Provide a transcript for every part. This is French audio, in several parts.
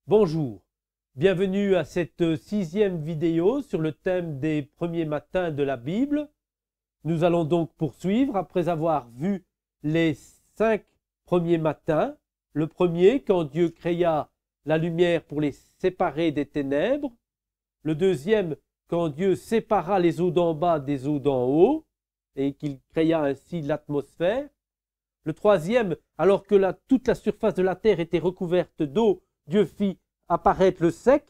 Bonjour, bienvenue à cette 6e vidéo sur le thème des premiers matins de la Bible. Nous allons donc poursuivre après avoir vu les 5 premiers matins. Le premier, quand Dieu créa la lumière pour les séparer des ténèbres. Le deuxième, quand Dieu sépara les eaux d'en bas des eaux d'en haut et qu'il créa ainsi l'atmosphère. Le troisième, alors que toute la surface de la terre était recouverte d'eau, Dieu fit apparaître le sec,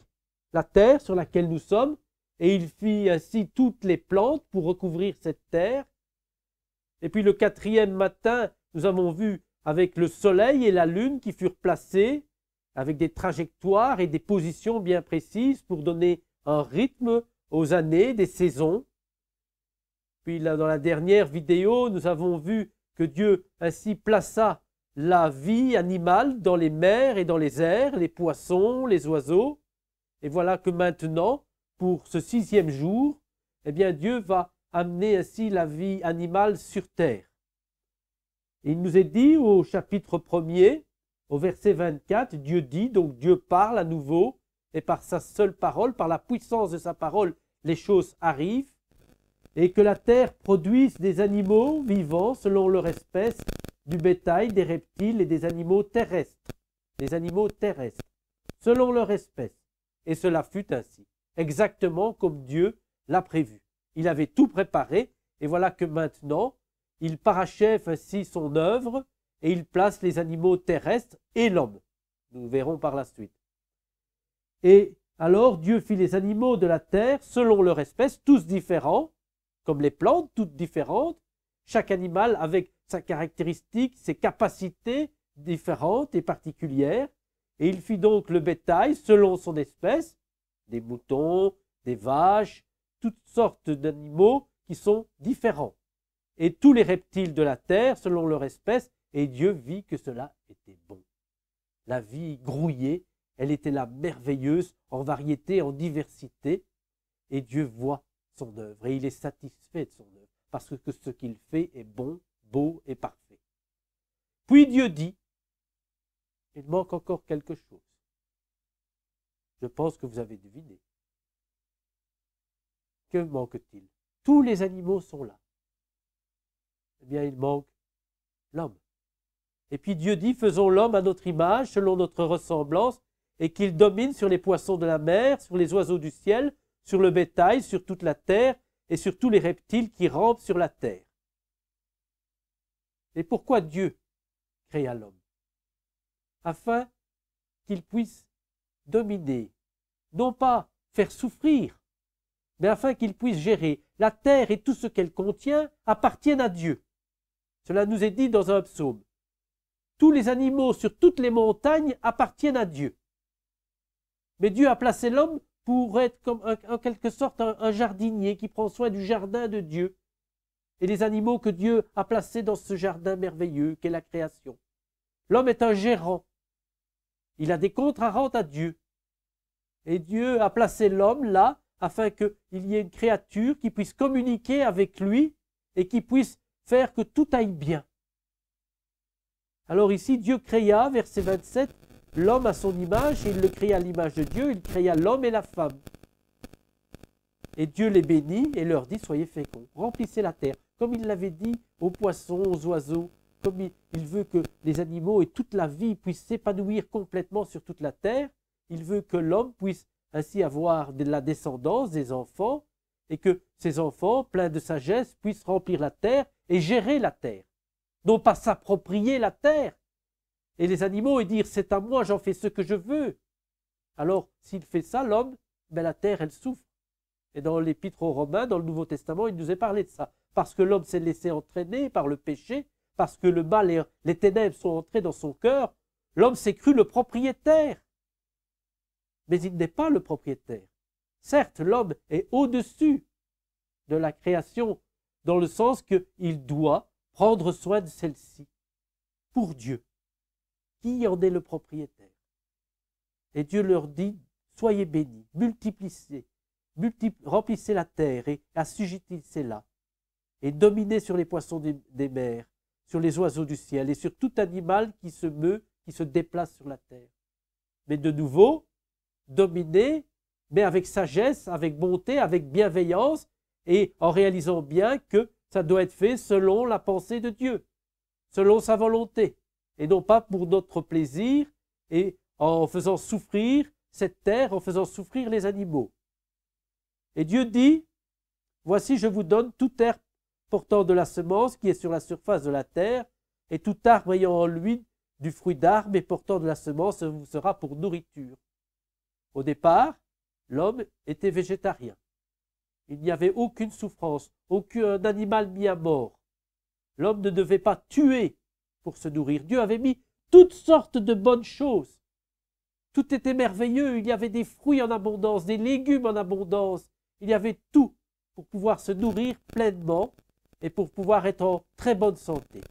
la terre sur laquelle nous sommes, et il fit ainsi toutes les plantes pour recouvrir cette terre. Et puis le quatrième matin, nous avons vu avec le soleil et la lune qui furent placés avec des trajectoires et des positions bien précises pour donner un rythme aux années, des saisons. Puis là, dans la dernière vidéo, nous avons vu que Dieu ainsi plaça la vie animale dans les mers et dans les airs, les poissons, les oiseaux. Et voilà que maintenant, pour ce 6e jour, eh bien Dieu va amener ainsi la vie animale sur terre. Et il nous est dit au chapitre 1er, au verset 24, Dieu dit, donc Dieu parle à nouveau, et par sa seule parole, par la puissance de sa parole, les choses arrivent, et que la terre produise des animaux vivants selon leur espèce, du bétail, des reptiles et des animaux terrestres. Des animaux terrestres, selon leur espèce. Et cela fut ainsi, exactement comme Dieu l'a prévu. Il avait tout préparé, et voilà que maintenant, il parachève ainsi son œuvre, et il place les animaux terrestres et l'homme. Nous verrons par la suite. Et alors Dieu fit les animaux de la terre selon leur espèce, tous différents, comme les plantes, toutes différentes, chaque animal avec sa caractéristique, ses capacités différentes et particulières. Et il fit donc le bétail selon son espèce, des moutons, des vaches, toutes sortes d'animaux qui sont différents. Et tous les reptiles de la terre selon leur espèce, et Dieu vit que cela était bon. La vie grouillée, elle était là merveilleuse, en variété, en diversité, et Dieu voit son œuvre, et il est satisfait de son œuvre, parce que ce qu'il fait est bon, beau et parfait. Puis Dieu dit, il manque encore quelque chose. Je pense que vous avez deviné. Que manque-t-il? Tous les animaux sont là. Eh bien, il manque l'homme. Et puis Dieu dit, faisons l'homme à notre image, selon notre ressemblance, et qu'il domine sur les poissons de la mer, sur les oiseaux du ciel, sur le bétail, sur toute la terre, et sur tous les reptiles qui rampent sur la terre. Et pourquoi Dieu créa l'homme? Afin qu'il puisse dominer, non pas faire souffrir, mais afin qu'il puisse gérer. La terre et tout ce qu'elle contient appartiennent à Dieu. Cela nous est dit dans un psaume. Tous les animaux sur toutes les montagnes appartiennent à Dieu. Mais Dieu a placé l'homme pour être comme en quelque sorte un jardinier qui prend soin du jardin de Dieu et les animaux que Dieu a placés dans ce jardin merveilleux qu'est la création. L'homme est un gérant. Il a des comptes à rendre à Dieu. Et Dieu a placé l'homme là afin qu'il y ait une créature qui puisse communiquer avec lui et qui puisse faire que tout aille bien. Alors ici, Dieu créa, verset 27, l'homme à son image, et il le créa à l'image de Dieu, il créa l'homme et la femme. Et Dieu les bénit et leur dit, soyez féconds, remplissez la terre, comme il l'avait dit aux poissons, aux oiseaux, comme il veut que les animaux et toute la vie puissent s'épanouir complètement sur toute la terre, il veut que l'homme puisse ainsi avoir de la descendance, des enfants, et que ces enfants, pleins de sagesse, puissent remplir la terre et gérer la terre. Non pas s'approprier la terre, et les animaux et dire c'est à moi, j'en fais ce que je veux. Alors, s'il fait ça, l'homme, ben la terre, elle souffre. Et dans l'Épître aux Romains, dans le Nouveau Testament, il nous est parlé de ça. Parce que l'homme s'est laissé entraîner par le péché, parce que le mal et les ténèbres sont entrés dans son cœur, l'homme s'est cru le propriétaire. Mais il n'est pas le propriétaire. Certes, l'homme est au-dessus de la création, dans le sens qu'il doit prendre soin de celle-ci, pour Dieu. Qui en est le propriétaire? Et Dieu leur dit, soyez bénis, multipliez, remplissez la terre et assujettissez-la, et dominez sur les poissons des mers, sur les oiseaux du ciel et sur tout animal qui se meut, qui se déplace sur la terre. mais de nouveau, dominer, mais avec sagesse, avec bonté, avec bienveillance, et en réalisant bien que ça doit être fait selon la pensée de Dieu, selon sa volonté, et non pas pour notre plaisir, et en faisant souffrir cette terre, en faisant souffrir les animaux. Et Dieu dit, voici je vous donne toute herbe portant de la semence qui est sur la surface de la terre, et tout arbre ayant en lui du fruit d'arbre et portant de la semence vous sera pour nourriture. Au départ, l'homme était végétarien. Il n'y avait aucune souffrance, aucun animal mis à mort. L'homme ne devait pas tuer pour se nourrir. Dieu avait mis toutes sortes de bonnes choses. Tout était merveilleux. Il y avait des fruits en abondance, des légumes en abondance. Il y avait tout pour pouvoir se nourrir pleinement et pour pouvoir être en très bonne santé.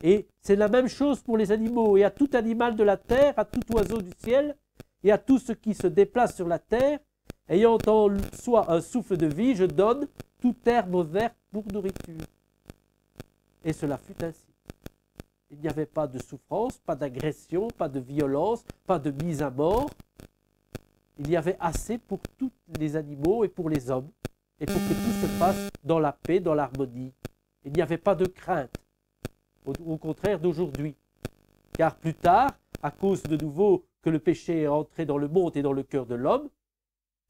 Et c'est la même chose pour les animaux. Et à tout animal de la terre, à tout oiseau du ciel, et à tout ce qui se déplace sur la terre, ayant en soi un souffle de vie, je donne toute herbe verte pour nourriture. Et cela fut ainsi. Il n'y avait pas de souffrance, pas d'agression, pas de violence, pas de mise à mort. Il y avait assez pour tous les animaux et pour les hommes, et pour que tout se passe dans la paix, dans l'harmonie. Il n'y avait pas de crainte, au contraire d'aujourd'hui. Car plus tard, à cause de nouveau que le péché est entré dans le monde et dans le cœur de l'homme,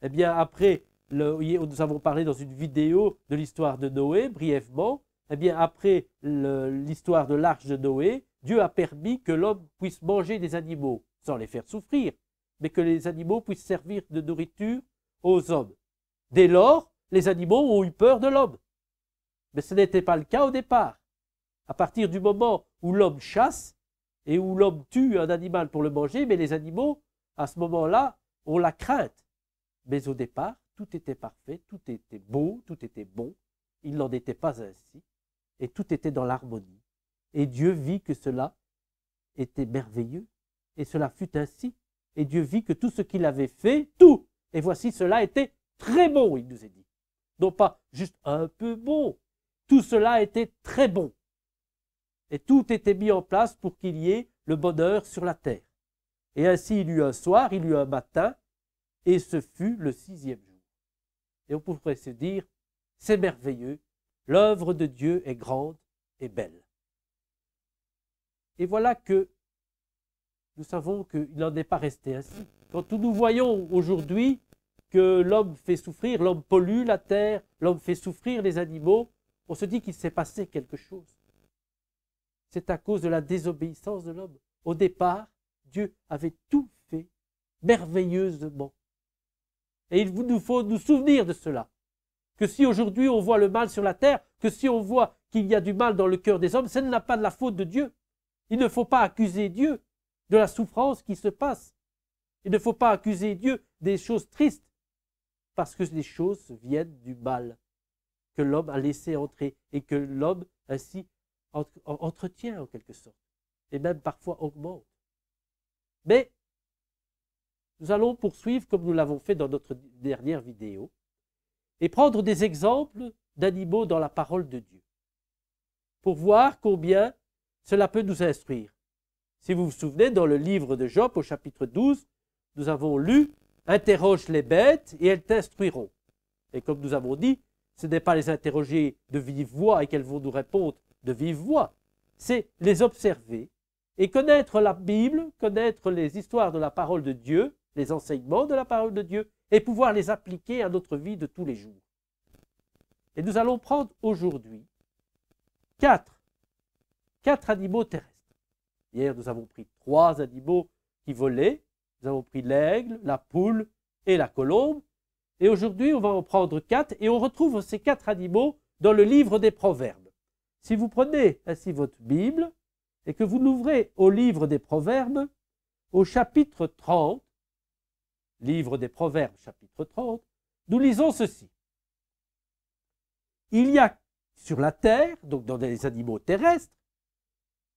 eh bien après, nous avons parlé dans une vidéo de l'histoire de Noé, brièvement, eh bien après l'histoire de l'arche de Noé, Dieu a permis que l'homme puisse manger des animaux, sans les faire souffrir, mais que les animaux puissent servir de nourriture aux hommes. Dès lors, les animaux ont eu peur de l'homme. Mais ce n'était pas le cas au départ. À partir du moment où l'homme chasse et où l'homme tue un animal pour le manger, mais les animaux, à ce moment-là, ont la crainte. Mais au départ, tout était parfait, tout était beau, tout était bon. Il n'en était pas ainsi. Et tout était dans l'harmonie. Et Dieu vit que cela était merveilleux. Et cela fut ainsi. Et Dieu vit que tout ce qu'il avait fait, tout, et voici cela était très bon, il nous est dit. Non pas juste un peu bon. Tout cela était très bon. Et tout était mis en place pour qu'il y ait le bonheur sur la terre. Et ainsi il y eut un soir, il y eut un matin, et ce fut le 6e jour. Et on pourrait se dire, c'est merveilleux, l'œuvre de Dieu est grande et belle. Et voilà que nous savons qu'il n'en est pas resté ainsi. Quand nous voyons aujourd'hui que l'homme fait souffrir, l'homme pollue la terre, l'homme fait souffrir les animaux, on se dit qu'il s'est passé quelque chose. C'est à cause de la désobéissance de l'homme. Au départ, Dieu avait tout fait merveilleusement. Et il nous faut nous souvenir de cela. Que si aujourd'hui on voit le mal sur la terre, que si on voit qu'il y a du mal dans le cœur des hommes, ce n'est pas de la faute de Dieu. Il ne faut pas accuser Dieu de la souffrance qui se passe. Il ne faut pas accuser Dieu des choses tristes, parce que les choses viennent du mal que l'homme a laissé entrer et que l'homme ainsi entretient en quelque sorte, et même parfois augmente. Mais nous allons poursuivre comme nous l'avons fait dans notre dernière vidéo et prendre des exemples d'animaux dans la parole de Dieu pour voir combien cela peut nous instruire. Si vous vous souvenez, dans le livre de Job, au chapitre 12, nous avons lu « Interroge les bêtes et elles t'instruiront ». Et comme nous avons dit, ce n'est pas les interroger de vive voix et qu'elles vont nous répondre de vive voix, c'est les observer et connaître la Bible, connaître les histoires de la parole de Dieu, les enseignements de la parole de Dieu et pouvoir les appliquer à notre vie de tous les jours. Et nous allons prendre aujourd'hui quatre animaux terrestres. Hier, nous avons pris 3 animaux qui volaient. Nous avons pris l'aigle, la poule et la colombe. Et aujourd'hui, on va en prendre 4 et on retrouve ces 4 animaux dans le livre des Proverbes. Si vous prenez ainsi votre Bible et que vous l'ouvrez au livre des Proverbes, au chapitre 30, livre des Proverbes, chapitre 30, nous lisons ceci. Il y a sur la terre, donc dans les animaux terrestres,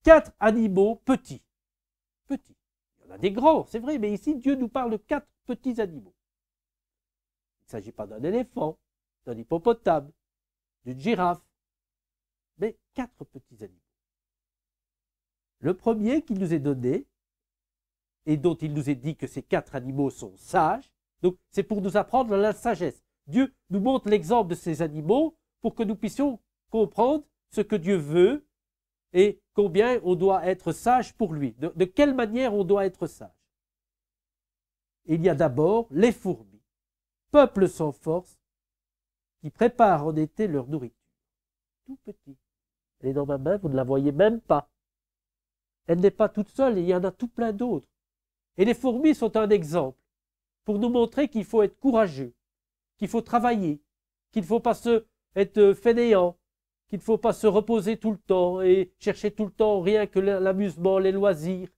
4 animaux petits. Petits. Il y en a des grands, c'est vrai, mais ici, Dieu nous parle de 4 petits animaux. Il ne s'agit pas d'un éléphant, d'un hippopotame, d'une girafe, mais 4 petits animaux. Le premier qui nous est donné, et dont il nous est dit que ces 4 animaux sont sages. Donc c'est pour nous apprendre la sagesse. Dieu nous montre l'exemple de ces animaux pour que nous puissions comprendre ce que Dieu veut et combien on doit être sage pour lui. De quelle manière on doit être sage. Il y a d'abord les fourmis, peuple sans force, qui préparent en été leur nourriture. Tout petit. Elle est dans ma main, vous ne la voyez même pas. Elle n'est pas toute seule, il y en a tout plein d'autres. Et les fourmis sont un exemple pour nous montrer qu'il faut être courageux, qu'il faut travailler, qu'il ne faut pas être fainéant, qu'il ne faut pas se reposer tout le temps et chercher tout le temps rien que l'amusement, les loisirs.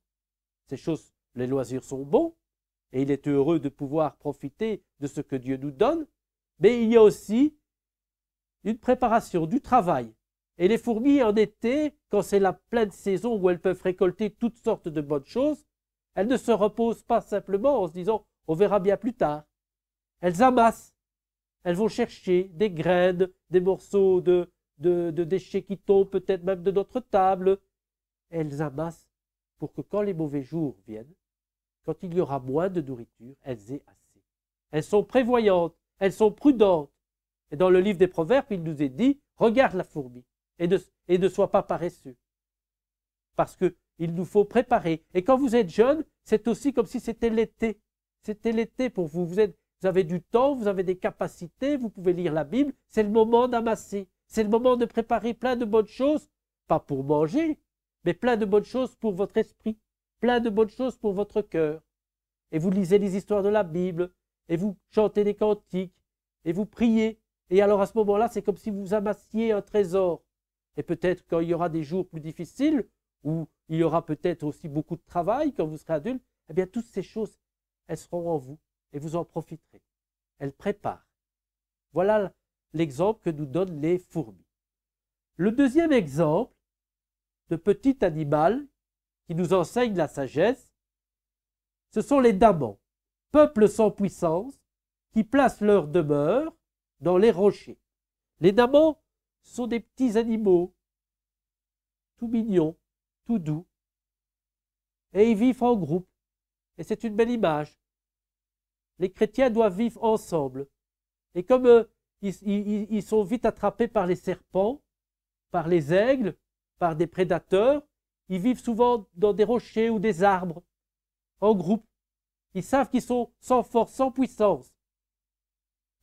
Ces choses, les loisirs sont bons et il est heureux de pouvoir profiter de ce que Dieu nous donne, mais il y a aussi une préparation, du travail. Et les fourmis, en été, quand c'est la pleine saison où elles peuvent récolter toutes sortes de bonnes choses, elles ne se reposent pas simplement en se disant « on verra bien plus tard ». Elles amassent, elles vont chercher des graines, des morceaux de déchets qui tombent peut-être même de notre table. Elles amassent pour que quand les mauvais jours viennent, quand il y aura moins de nourriture, elles aient assez. Elles sont prévoyantes, elles sont prudentes. Et dans le livre des Proverbes, il nous est dit « regarde la fourmi et ne sois pas paresseux ». Parce qu'il nous faut préparer. Et quand vous êtes jeune, c'est aussi comme si c'était l'été. C'était l'été pour vous. Vous avez du temps, vous avez des capacités, vous pouvez lire la Bible. C'est le moment d'amasser. C'est le moment de préparer plein de bonnes choses, pas pour manger, mais plein de bonnes choses pour votre esprit, plein de bonnes choses pour votre cœur. Et vous lisez les histoires de la Bible, et vous chantez des cantiques, et vous priez. Et alors à ce moment-là, c'est comme si vous amassiez un trésor. Et peut-être quand il y aura des jours plus difficiles, où il y aura peut-être aussi beaucoup de travail quand vous serez adulte, eh bien toutes ces choses, elles seront en vous et vous en profiterez. Elles préparent. Voilà l'exemple que nous donnent les fourmis. Le deuxième exemple de petit animal qui nous enseigne la sagesse, ce sont les damans, peuple sans puissance, qui placent leur demeure dans les rochers. Les damans sont des petits animaux, tout mignons, tout doux, et ils vivent en groupe. Et c'est une belle image. Les chrétiens doivent vivre ensemble. Et comme ils sont vite attrapés par les serpents, par les aigles, par des prédateurs, ils vivent souvent dans des rochers ou des arbres, en groupe. Ils savent qu'ils sont sans force, sans puissance.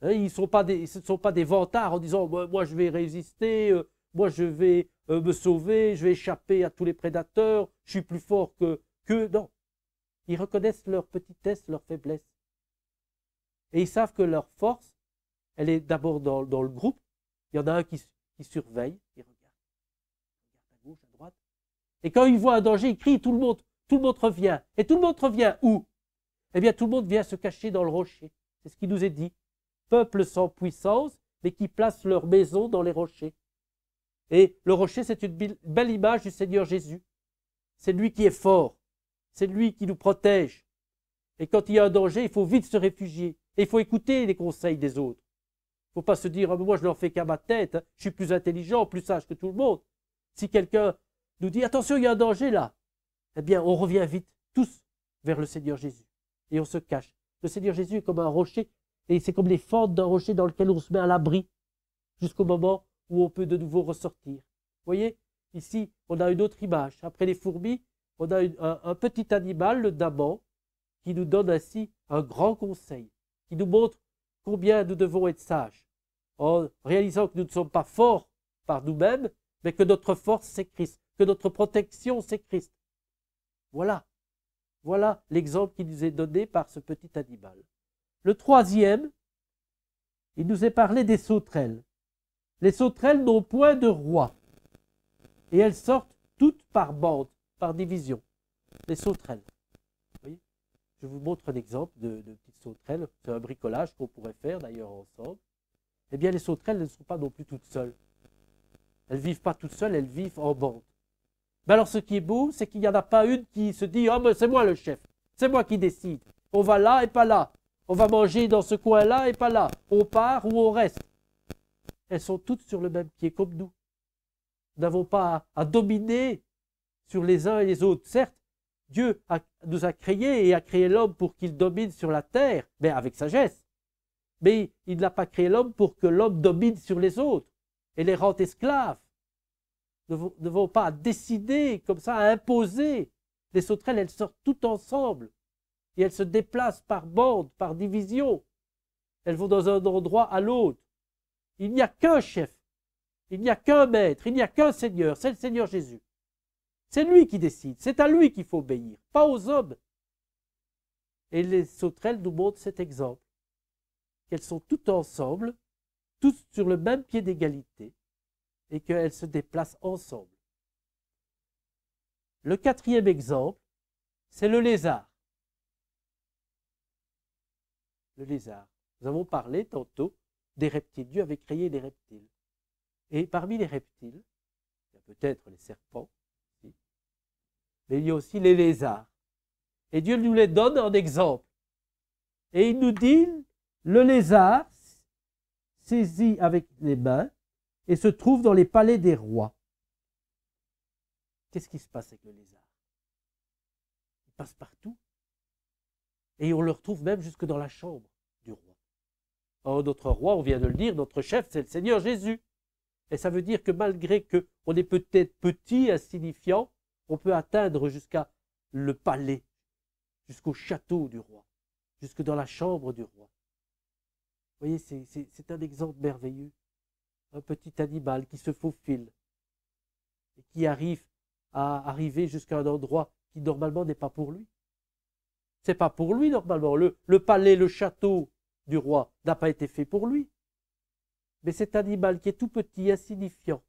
Ils ne sont pas des vantards en disant « moi je vais résister, moi je vais me sauver, je vais échapper à tous les prédateurs, je suis plus fort que... » Non. Ils reconnaissent leur petitesse, leur faiblesse. Et ils savent que leur force, elle est d'abord dans le groupe. Il y en a un qui surveille, il regarde à gauche, à droite. Et quand il voit un danger, il crie, tout le monde revient. Et tout le monde revient où? Eh bien, tout le monde vient se cacher dans le rocher. C'est ce qui nous est dit. Peuple sans puissance, mais qui place leur maison dans les rochers. Et le rocher, c'est une belle image du Seigneur Jésus. C'est lui qui est fort. C'est lui qui nous protège. Et quand il y a un danger, il faut vite se réfugier. Et il faut écouter les conseils des autres. Il ne faut pas se dire, moi je leur fais qu'à ma tête, hein. Je suis plus intelligent, plus sage que tout le monde. Si quelqu'un nous dit, attention, il y a un danger là, eh bien on revient vite, tous, vers le Seigneur Jésus. Et on se cache. Le Seigneur Jésus est comme un rocher, et c'est comme les fentes d'un rocher dans lequel on se met à l'abri, jusqu'au moment où on peut de nouveau ressortir. Vous voyez, ici, on a une autre image. Après les fourmis, on a un petit animal, le daman, qui nous donne ainsi un grand conseil, qui nous montre combien nous devons être sages, en réalisant que nous ne sommes pas forts par nous-mêmes, mais que notre force, c'est Christ, que notre protection, c'est Christ. Voilà l'exemple qui nous est donné par ce petit animal. Le troisième, il nous est parlé des sauterelles. Les sauterelles n'ont point de roi, et elles sortent toutes par bande, par division. Les sauterelles. Vous voyez, je vous montre un exemple de petites sauterelles. C'est un bricolage qu'on pourrait faire d'ailleurs ensemble. Eh bien, les sauterelles ne sont pas non plus toutes seules. Elles ne vivent pas toutes seules, elles vivent en bande. Mais alors, ce qui est beau, c'est qu'il n'y en a pas une qui se dit « Ah, mais c'est moi le chef, c'est moi qui décide. On va là et pas là. On va manger dans ce coin-là et pas là. On part ou on reste. » Elles sont toutes sur le même pied, comme nous. Nous n'avons pas à dominer sur les uns et les autres. Certes, Dieu nous a créés et a créé l'homme pour qu'il domine sur la terre, mais avec sagesse. Mais il n'a pas créé l'homme pour que l'homme domine sur les autres et les rende esclaves. Nous ne vont pas décider comme ça, à imposer. Les sauterelles, elles sortent toutes ensemble et elles se déplacent par bande, par division. Elles vont dans un endroit à l'autre. Il n'y a qu'un chef, il n'y a qu'un maître, il n'y a qu'un Seigneur, c'est le Seigneur Jésus. C'est lui qui décide, c'est à lui qu'il faut obéir, pas aux hommes. Et les sauterelles nous montrent cet exemple, qu'elles sont toutes ensemble, toutes sur le même pied d'égalité, et qu'elles se déplacent ensemble. Le quatrième exemple, c'est le lézard. Le lézard. Nous avons parlé tantôt des reptiles. Dieu avait créé les reptiles. Et parmi les reptiles, il y a peut-être les serpents, mais il y a aussi les lézards. Et Dieu nous les donne en exemple. Et il nous dit, le lézard saisit avec les mains et se trouve dans les palais des rois. Qu'est-ce qui se passe avec le lézard? Il passe partout. Et on le retrouve même jusque dans la chambre du roi. Or, notre roi, on vient de le dire, notre chef, c'est le Seigneur Jésus. Et ça veut dire que malgré qu'on est peut-être petit, insignifiant, on peut atteindre jusqu'à le palais, jusqu'au château du roi, jusque dans la chambre du roi. Vous voyez, c'est un exemple merveilleux. Un petit animal qui se faufile et qui arrive à arriver jusqu'à un endroit qui normalement n'est pas pour lui. C'est pas pour lui normalement. Le palais, le château du roi n'a pas été fait pour lui. Mais cet animal qui est tout petit, insignifiant,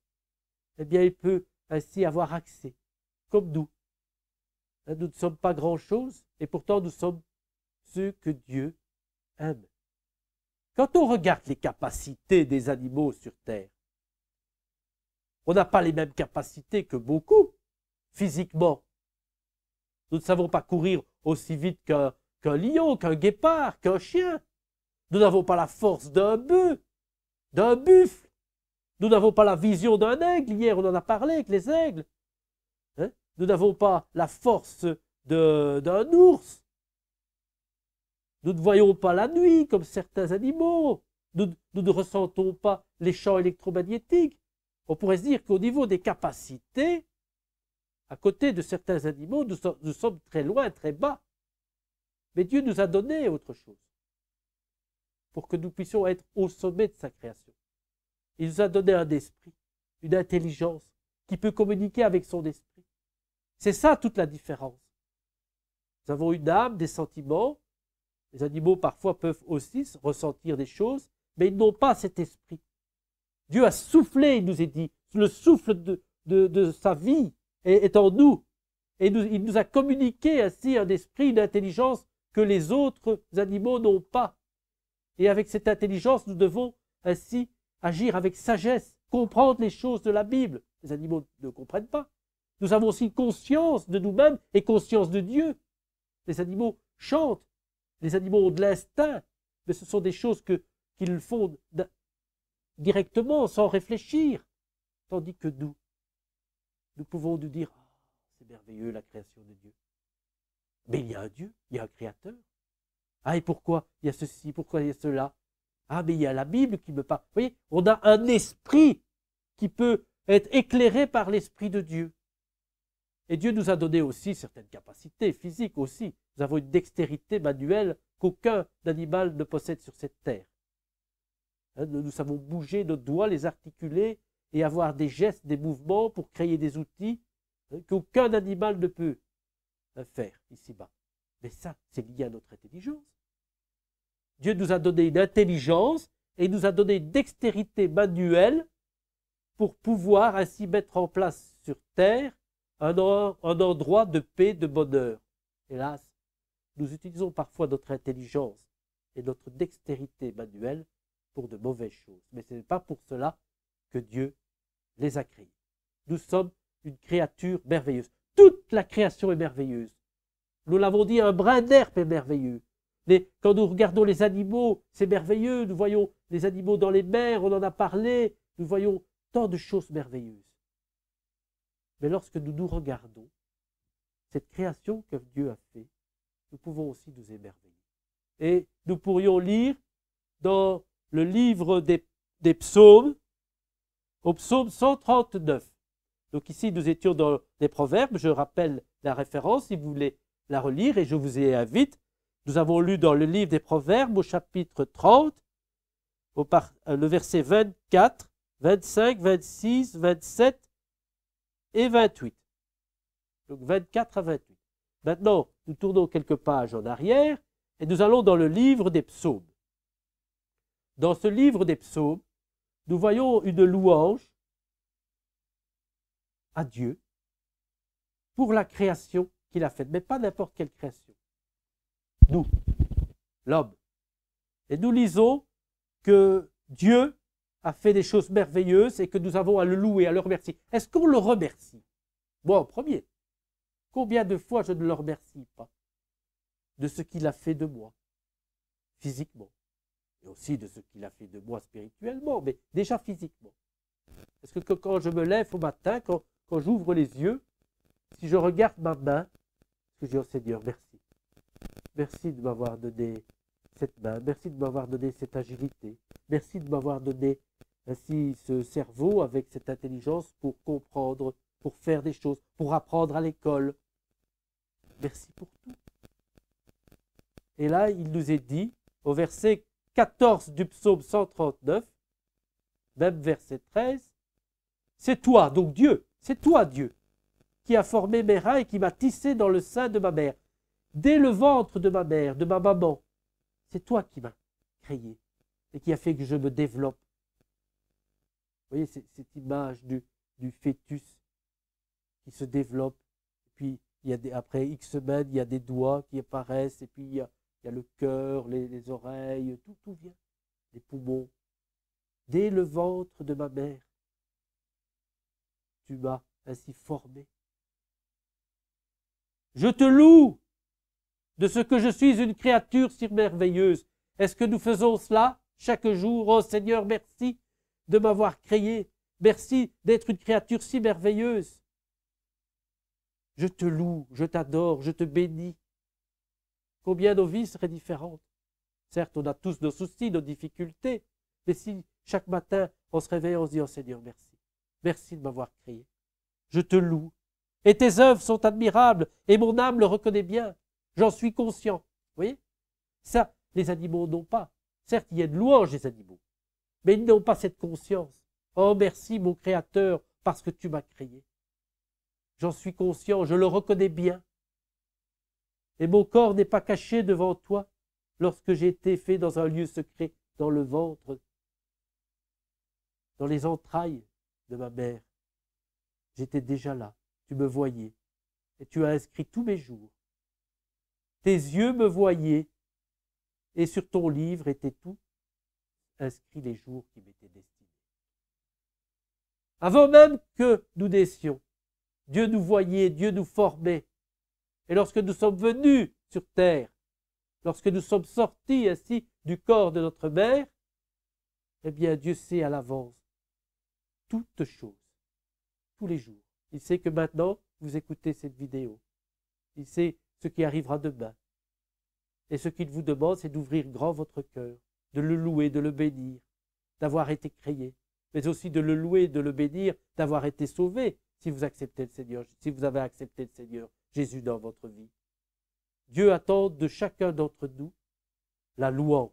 eh bien il peut ainsi avoir accès, comme nous. Nous ne sommes pas grand-chose et pourtant nous sommes ceux que Dieu aime. Quand on regarde les capacités des animaux sur Terre, on n'a pas les mêmes capacités que beaucoup, physiquement. Nous ne savons pas courir aussi vite qu'un lion, qu'un guépard, qu'un chien. Nous n'avons pas la force d'un bœuf, d'un buffle. Nous n'avons pas la vision d'un aigle. Hier, on en a parlé avec les aigles. Nous n'avons pas la force d'un ours. Nous ne voyons pas la nuit comme certains animaux. Nous ne ressentons pas les champs électromagnétiques. On pourrait se dire qu'au niveau des capacités, à côté de certains animaux, nous sommes très loin, très bas. Mais Dieu nous a donné autre chose pour que nous puissions être au sommet de sa création. Il nous a donné un esprit, une intelligence qui peut communiquer avec son esprit. C'est ça toute la différence. Nous avons une âme, des sentiments. Les animaux parfois peuvent aussi ressentir des choses, mais ils n'ont pas cet esprit. Dieu a soufflé, il nous est dit, le souffle de sa vie est en nous. Et il nous a communiqué ainsi un esprit, une intelligence que les autres animaux n'ont pas. Et avec cette intelligence, nous devons ainsi agir avec sagesse, comprendre les choses de la Bible. Les animaux ne comprennent pas. Nous avons aussi conscience de nous-mêmes et conscience de Dieu. Les animaux chantent, les animaux ont de l'instinct, mais ce sont des choses qu'ils font directement, sans réfléchir. Tandis que nous pouvons nous dire, ah, c'est merveilleux la création de Dieu. Mais il y a un Dieu, il y a un Créateur. Ah, et pourquoi il y a ceci, pourquoi il y a cela? Ah, mais il y a la Bible qui me parle. Vous voyez, on a un esprit qui peut être éclairé par l'Esprit de Dieu. Et Dieu nous a donné aussi certaines capacités physiques aussi. Nous avons une dextérité manuelle qu'aucun animal ne possède sur cette terre. Nous savons bouger nos doigts, les articuler et avoir des gestes, des mouvements pour créer des outils qu'aucun animal ne peut faire ici-bas. Mais ça, c'est lié à notre intelligence. Dieu nous a donné une intelligence et nous a donné une dextérité manuelle pour pouvoir ainsi mettre en place sur terre un endroit de paix, de bonheur. Hélas, nous utilisons parfois notre intelligence et notre dextérité manuelle pour de mauvaises choses. Mais ce n'est pas pour cela que Dieu les a créés. Nous sommes une créature merveilleuse. Toute la création est merveilleuse. Nous l'avons dit, un brin d'herbe est merveilleux. Quand nous regardons les animaux, c'est merveilleux. Nous voyons les animaux dans les mers, on en a parlé. Nous voyons tant de choses merveilleuses. Mais lorsque nous nous regardons, cette création que Dieu a faite, nous pouvons aussi nous émerveiller. Et nous pourrions lire dans le livre des psaumes, au psaume 139. Donc ici, nous étions dans les proverbes, je rappelle la référence si vous voulez la relire et je vous y invite. Nous avons lu dans le livre des proverbes au chapitre 30, le verset 24, 25, 26, 27 et 28. Donc 24 à 28. Maintenant, nous tournons quelques pages en arrière et nous allons dans le livre des psaumes. Dans ce livre des psaumes, nous voyons une louange à Dieu pour la création qu'il a faite, mais pas n'importe quelle création. Nous, l'homme. Et nous lisons que Dieu a fait des choses merveilleuses et que nous avons à le louer, à le remercier. Est-ce qu'on le remercie? Moi en premier. Combien de fois je ne le remercie pas de ce qu'il a fait de moi, physiquement, et aussi de ce qu'il a fait de moi spirituellement, mais déjà physiquement. Parce que quand je me lève au matin, quand j'ouvre les yeux, si je regarde ma main, je dis au Seigneur, merci. Merci de m'avoir donné cette main, merci de m'avoir donné cette agilité, merci de m'avoir donné ainsi ce cerveau avec cette intelligence pour comprendre, pour faire des choses, pour apprendre à l'école. Merci pour tout. Et là, il nous est dit, au verset 14 du psaume 139, même verset 13, c'est toi, donc Dieu, c'est toi Dieu, qui a formé mes reins et qui m'a tissé dans le sein de ma mère. Dès le ventre de ma mère, de ma maman, c'est toi qui m'as créé et qui a fait que je me développe. Vous voyez cette image du fœtus qui se développe. Puis après X semaines, il y a des doigts qui apparaissent et puis il y a le cœur, les oreilles, tout vient, les poumons. Dès le ventre de ma mère, tu m'as ainsi formé. Je te loue de ce que je suis une créature si merveilleuse. Est-ce que nous faisons cela chaque jour? Oh Seigneur, merci de m'avoir créé. Merci d'être une créature si merveilleuse. Je te loue, je t'adore, je te bénis. Combien nos vies seraient différentes? Certes, on a tous nos soucis, nos difficultés, mais si chaque matin, on se réveille, on se dit, oh Seigneur, merci. Merci de m'avoir créé. Je te loue. Et tes œuvres sont admirables, et mon âme le reconnaît bien. J'en suis conscient. Vous voyez? Ça, les animaux n'ont pas. Certes, il y a de louange des animaux, mais ils n'ont pas cette conscience. Oh, merci, mon Créateur, parce que tu m'as créé. J'en suis conscient, je le reconnais bien. Et mon corps n'est pas caché devant toi lorsque j'ai été fait dans un lieu secret, dans le ventre, dans les entrailles de ma mère. J'étais déjà là, tu me voyais, et tu as inscrit tous mes jours. Tes yeux me voyaient, et sur ton livre étaient tout inscrits les jours qui m'étaient destinés. Avant même que nous naissions, Dieu nous voyait, Dieu nous formait. Et lorsque nous sommes venus sur terre, lorsque nous sommes sortis ainsi du corps de notre mère, eh bien Dieu sait à l'avance toutes choses, tous les jours. Il sait que maintenant, vous écoutez cette vidéo. Il sait ce qui arrivera demain. Et ce qu'il vous demande, c'est d'ouvrir grand votre cœur, de le louer, de le bénir, d'avoir été créé, mais aussi de le louer, de le bénir, d'avoir été sauvé, si vous acceptez le Seigneur, si vous avez accepté le Seigneur Jésus dans votre vie. Dieu attend de chacun d'entre nous la louange.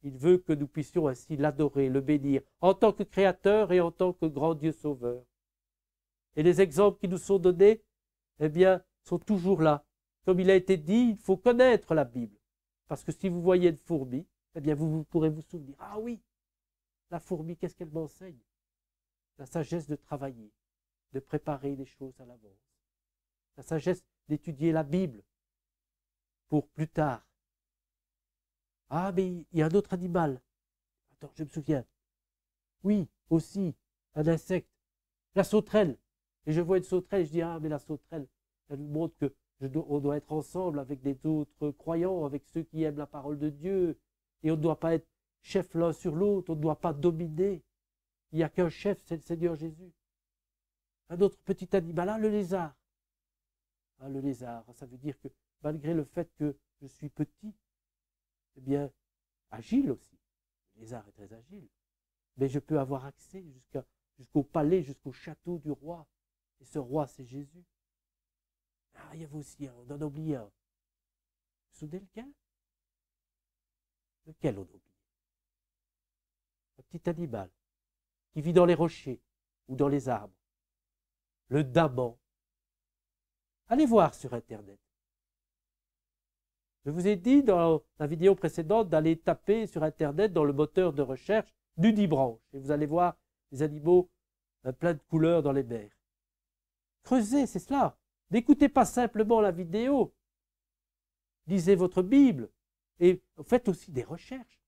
Il veut que nous puissions ainsi l'adorer, le bénir, en tant que Créateur et en tant que grand Dieu Sauveur. Et les exemples qui nous sont donnés, eh bien, sont toujours là. Comme il a été dit, il faut connaître la Bible. Parce que si vous voyez une fourmi, eh bien, vous pourrez vous souvenir. Ah oui, la fourmi, qu'est-ce qu'elle m'enseigne? La sagesse de travailler, de préparer les choses à l'avance. La sagesse d'étudier la Bible pour plus tard. Ah, mais il y a un autre animal. Attends, je me souviens. Oui, aussi, un insecte. La sauterelle. Et je vois une sauterelle et je dis, ah, mais la sauterelle, elle nous montre que on doit être ensemble avec des autres croyants, avec ceux qui aiment la parole de Dieu. Et on ne doit pas être chef l'un sur l'autre, on ne doit pas dominer. Il n'y a qu'un chef, c'est le Seigneur Jésus. Un autre petit animal, là, le lézard. hein, le lézard. Ça veut dire que malgré le fait que je suis petit, eh bien, agile aussi. Le lézard est très agile. Mais je peux avoir accès jusqu'au palais, jusqu'au château du roi. Et ce roi, c'est Jésus. Ah, il y avait aussi un, on en a oublié un. Vous vous souvenez lequel? Lequel on a oublié? Un petit animal qui vit dans les rochers ou dans les arbres. Le daman. Allez voir sur Internet. Je vous ai dit dans la vidéo précédente d'aller taper sur Internet dans le moteur de recherche nudibranche. Et vous allez voir des animaux plein de couleurs dans les mers. Creusez, c'est cela. N'écoutez pas simplement la vidéo. Lisez votre Bible et faites aussi des recherches.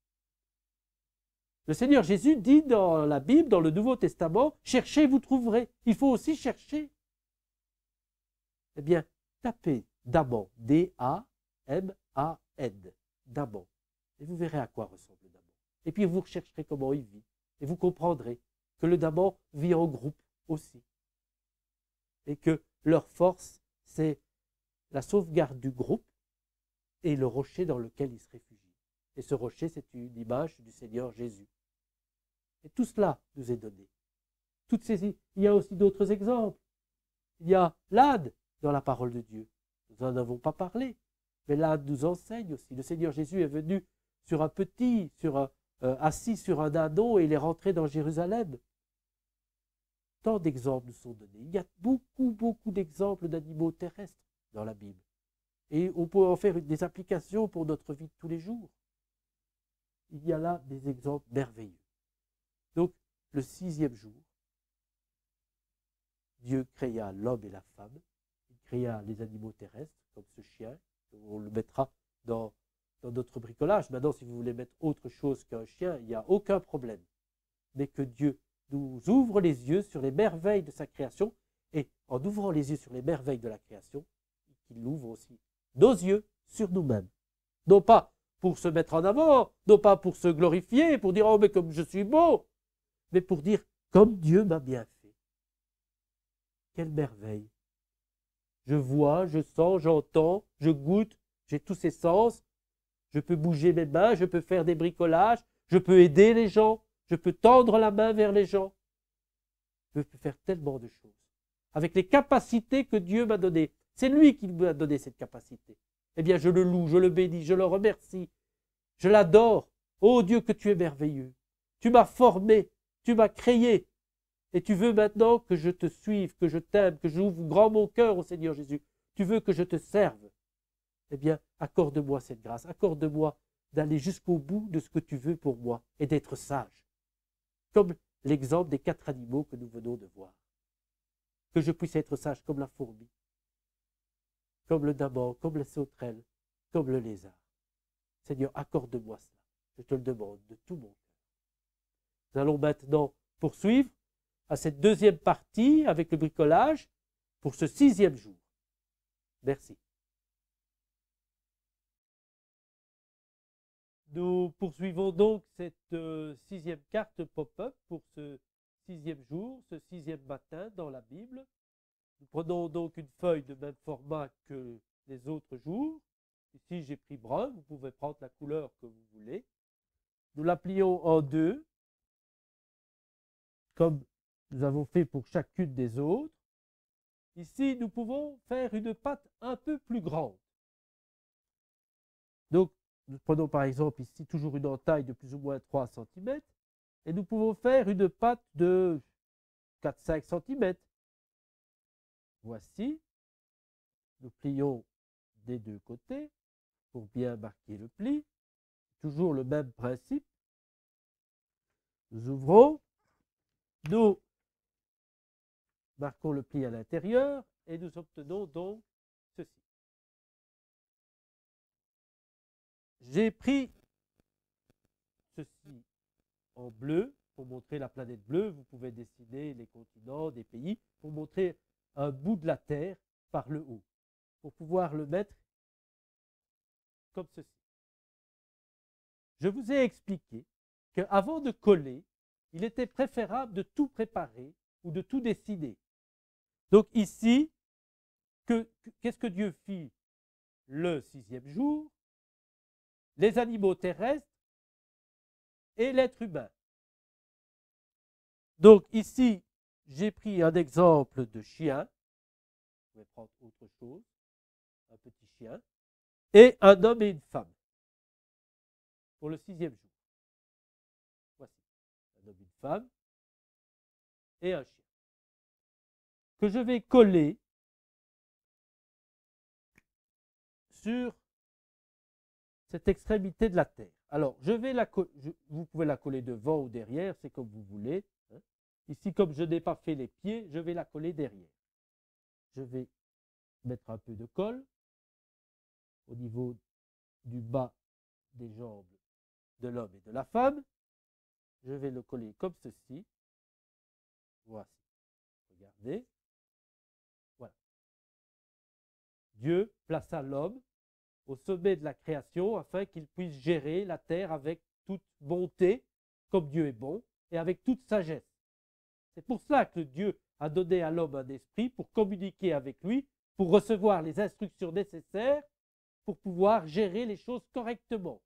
Le Seigneur Jésus dit dans la Bible, dans le Nouveau Testament, « Cherchez, vous trouverez ». Il faut aussi chercher. Eh bien, tapez daman, D-A-M-A-N, daman, et vous verrez à quoi ressemble le daman. Et puis vous rechercherez comment il vit, et vous comprendrez que le daman vit en groupe aussi, et que leur force, c'est la sauvegarde du groupe et le rocher dans lequel ils se réfugient. Et ce rocher, c'est une image du Seigneur Jésus. Et tout cela nous est donné. Il y a aussi d'autres exemples. Il y a l'âne dans la parole de Dieu. Nous n'en avons pas parlé, mais l'âne nous enseigne aussi. Le Seigneur Jésus est venu assis sur un âneau et il est rentré dans Jérusalem. Tant d'exemples nous sont donnés. Il y a beaucoup d'exemples d'animaux terrestres dans la Bible. Et on peut en faire des applications pour notre vie de tous les jours. Il y a là des exemples merveilleux. Donc, le 6e jour, Dieu créa l'homme et la femme. Il créa les animaux terrestres, comme ce chien. On le mettra dans notre bricolage. Maintenant, si vous voulez mettre autre chose qu'un chien, il n'y a aucun problème. Mais que Dieu nous ouvre les yeux sur les merveilles de sa création. Et en ouvrant les yeux sur les merveilles de la création, qu'il ouvre aussi nos yeux sur nous-mêmes. Non pas pour se mettre en avant, non pas pour se glorifier, pour dire « Oh, mais comme je suis beau », mais pour dire « Comme Dieu m'a bien fait ». Quelle merveille! Je vois, je sens, j'entends, je goûte, j'ai tous ces sens. Je peux bouger mes mains, je peux faire des bricolages, je peux aider les gens, je peux tendre la main vers les gens. Je peux faire tellement de choses. Avec les capacités que Dieu m'a données. C'est lui qui m'a donné cette capacité. Eh bien, je le loue, je le bénis, je le remercie. Je l'adore. Oh Dieu, que tu es merveilleux. Tu m'as formé, tu m'as créé. Et tu veux maintenant que je te suive, que je t'aime, que j'ouvre grand mon cœur au Seigneur Jésus. Tu veux que je te serve. Eh bien, accorde-moi cette grâce. Accorde-moi d'aller jusqu'au bout de ce que tu veux pour moi et d'être sage. Comme l'exemple des 4 animaux que nous venons de voir. Que je puisse être sage comme la fourmi, comme le daman, comme la sauterelle, comme le lézard. Seigneur, accorde-moi cela. Je te le demande de tout mon cœur. Nous allons maintenant poursuivre à cette 2e partie avec le bricolage pour ce 6e jour. Merci. Nous poursuivons donc cette 6e carte pop-up pour ce 6e jour, ce 6e matin dans la Bible. Nous prenons donc une feuille de même format que les autres jours. Ici, j'ai pris brun, vous pouvez prendre la couleur que vous voulez. Nous la plions en 2, comme nous avons fait pour chacune des autres. Ici, nous pouvons faire une patte un peu plus grande. Donc, nous prenons par exemple ici toujours une entaille de plus ou moins 3 cm. Et nous pouvons faire une patte de 4-5 cm. Voici. Nous plions des 2 côtés pour bien marquer le pli. Toujours le même principe. Nous ouvrons. Nous marquons le pli à l'intérieur et nous obtenons donc ceci. J'ai pris ceci en bleu pour montrer la planète bleue. Vous pouvez dessiner les continents, des pays, pour montrer un bout de la Terre par le haut, pour pouvoir le mettre comme ceci. Je vous ai expliqué qu'avant de coller, il était préférable de tout préparer ou de tout dessiner. Donc ici, qu'est-ce que Dieu fit le sixième jour? Les animaux terrestres et l'être humain. Donc ici, j'ai pris un exemple de chien. Je vais prendre autre chose. Un petit chien. Et un homme et une femme. Pour le sixième jour. Voici. Un homme, une femme. Et un chien. Que je vais coller sur cette extrémité de la terre. Alors, vous pouvez la coller devant ou derrière, c'est comme vous voulez. Hein. Ici, comme je n'ai pas fait les pieds, je vais la coller derrière. Je vais mettre un peu de colle au niveau du bas des jambes de l'homme et de la femme. Je vais le coller comme ceci. Voici. Regardez. Voilà. Dieu plaça l'homme au sommet de la création afin qu'il puisse gérer la terre avec toute bonté, comme Dieu est bon, et avec toute sagesse. C'est pour cela que Dieu a donné à l'homme un esprit pour communiquer avec lui, pour recevoir les instructions nécessaires pour pouvoir gérer les choses correctement.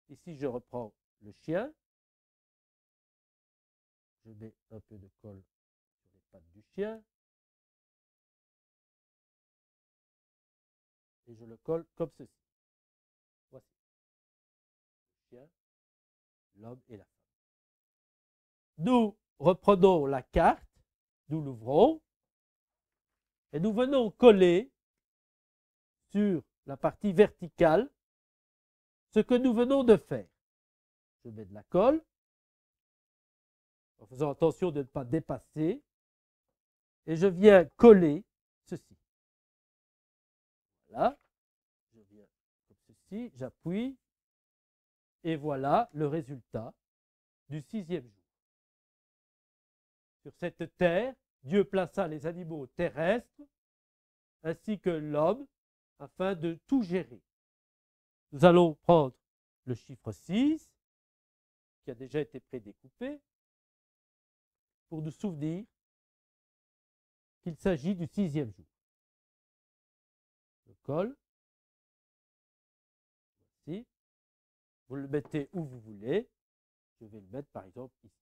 Ici, je reprends le chien. Je mets un peu de colle sur les pattes du chien. Et je le colle comme ceci. Voici. Le chien, l'homme et la femme. Nous reprenons la carte, nous l'ouvrons, et nous venons coller sur la partie verticale ce que nous venons de faire. Je mets de la colle, en faisant attention de ne pas dépasser, et je viens coller ceci. Voilà, je viens comme ceci, j'appuie, et voilà le résultat du sixième jour. Sur cette terre, Dieu plaça les animaux terrestres ainsi que l'homme afin de tout gérer. Nous allons prendre le chiffre 6 qui a déjà été prédécoupé pour nous souvenir qu'il s'agit du sixième jour. Je colle. Voici. Vous le mettez où vous voulez. Je vais le mettre par exemple ici.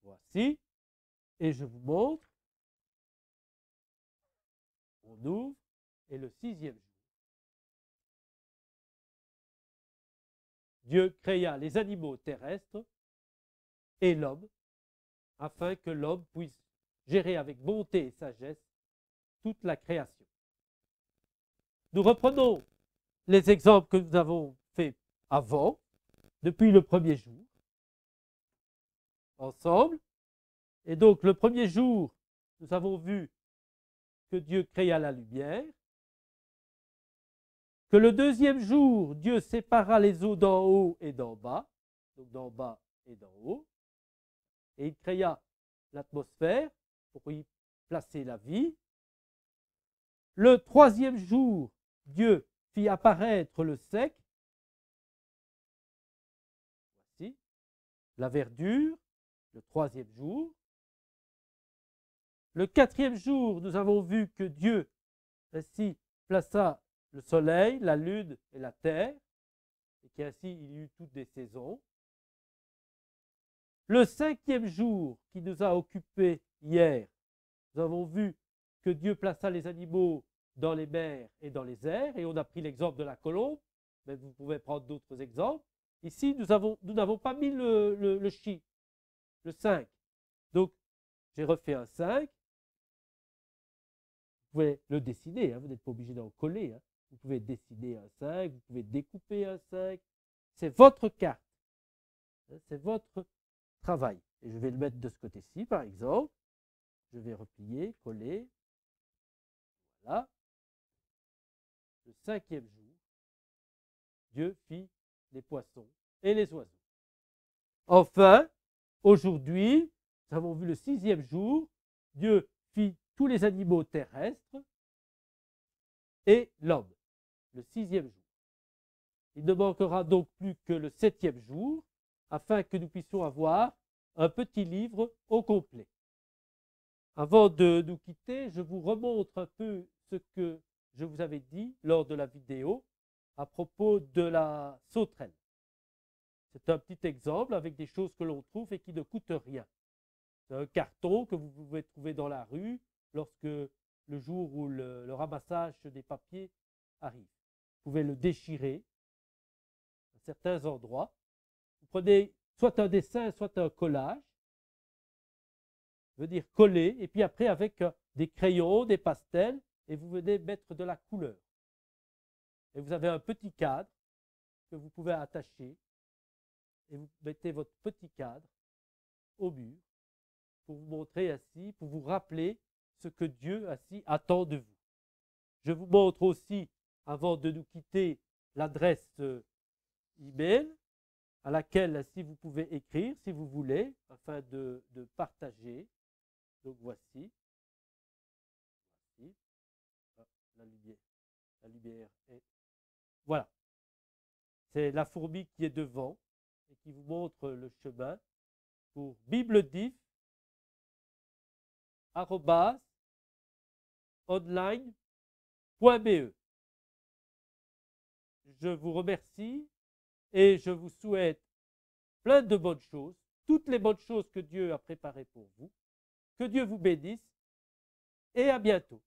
Voici. Et je vous montre. On ouvre. Et le sixième jour. Dieu créa les animaux terrestres et l'homme afin que l'homme puisse gérer avec bonté et sagesse toute la création. Nous reprenons les exemples que nous avons faits avant, depuis le premier jour, ensemble. Et donc, le premier jour, nous avons vu que Dieu créa la lumière, que le deuxième jour, Dieu sépara les eaux d'en haut et d'en bas, donc d'en bas et d'en haut, et il créa l'atmosphère pour y placer la vie. Le troisième jour, Dieu fit apparaître le sec, voici, la verdure, le troisième jour. Le quatrième jour, nous avons vu que Dieu ainsi plaça le soleil, la lune et la terre, et qu'ainsi il y eut toutes des saisons. Le cinquième jour qui nous a occupés hier, nous avons vu que Dieu plaça les animaux dans les mers et dans les airs, et on a pris l'exemple de la colombe, mais vous pouvez prendre d'autres exemples. Ici, nous n'avons pas mis le chiffre, le 5. Donc, j'ai refait un 5. Vous pouvez le dessiner, hein, vous n'êtes pas obligé d'en coller. Hein. Vous pouvez dessiner un 5, vous pouvez découper un 5. C'est votre carte. Hein, c'est votre travail. Et je vais le mettre de ce côté-ci, par exemple. Je vais replier, coller. Voilà. Le cinquième jour, Dieu fit les poissons et les oiseaux. Enfin, aujourd'hui, nous avons vu le sixième jour, Dieu fit tous les animaux terrestres et l'homme, le sixième jour. Il ne manquera donc plus que le septième jour, afin que nous puissions avoir un petit livre au complet. Avant de nous quitter, je vous remontre un peu ce que je vous avais dit lors de la vidéo à propos de la sauterelle. C'est un petit exemple avec des choses que l'on trouve et qui ne coûtent rien. C'est un carton que vous pouvez trouver dans la rue lorsque le jour où le ramassage des papiers arrive. Vous pouvez le déchirer à certains endroits. Vous prenez soit un dessin, soit un collage, veut dire coller, et puis après avec des crayons, des pastels, et vous venez mettre de la couleur. Et vous avez un petit cadre que vous pouvez attacher, et vous mettez votre petit cadre au mur pour vous montrer ainsi, pour vous rappeler ce que Dieu ainsi attend de vous. Je vous montre aussi, avant de nous quitter, l'adresse email à laquelle ainsi vous pouvez écrire si vous voulez, afin de partager. Donc voici. Ah, la lumière est... Voilà. C'est la fourmi qui est devant et qui vous montre le chemin pour bibledif@online.be. Je vous remercie et je vous souhaite plein de bonnes choses, toutes les bonnes choses que Dieu a préparées pour vous. Que Dieu vous bénisse et à bientôt.